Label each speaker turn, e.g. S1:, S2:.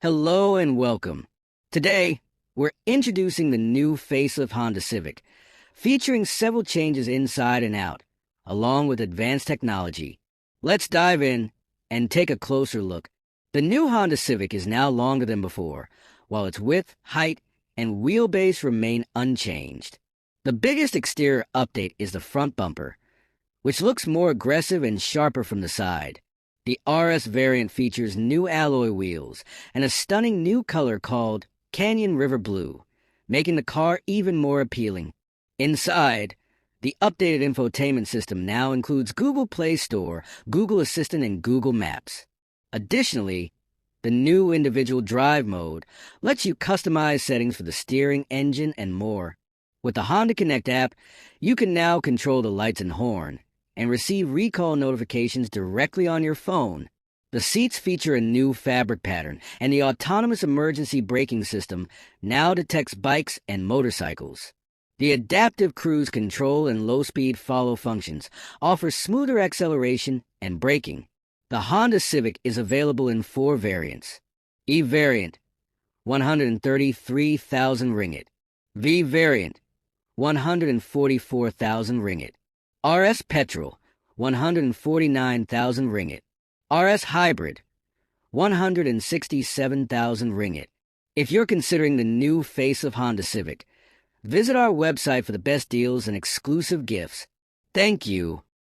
S1: Hello and welcome. Today, we're introducing the new Facelift Honda Civic, featuring several changes inside and out, along with advanced technology. Let's dive in and take a closer look. The new Honda Civic is now longer than before, while its width, height, and wheelbase remain unchanged. The biggest exterior update is the front bumper, which looks more aggressive and sharper from the side. The RS variant features new alloy wheels and a stunning new color called Canyon River Blue, making the car even more appealing. Inside, the updated infotainment system now includes Google Play Store, Google Assistant, and Google Maps. Additionally, the new individual drive mode lets you customize settings for the steering, engine, and more. With the Honda Connect app, you can now control the lights and horn and receive recall notifications directly on your phone. The seats feature a new fabric pattern, and the autonomous emergency braking system now detects bikes and motorcycles. The adaptive cruise control and low-speed follow functions offer smoother acceleration and braking. The Honda Civic is available in 4 variants. E variant, 133,000 ringgit. V variant, 144,000 ringgit. RS Petrol, 149,000 ringgit. RS Hybrid, 167,000 ringgit. If you're considering the new face of Honda Civic, visit our website for the best deals and exclusive gifts. Thank you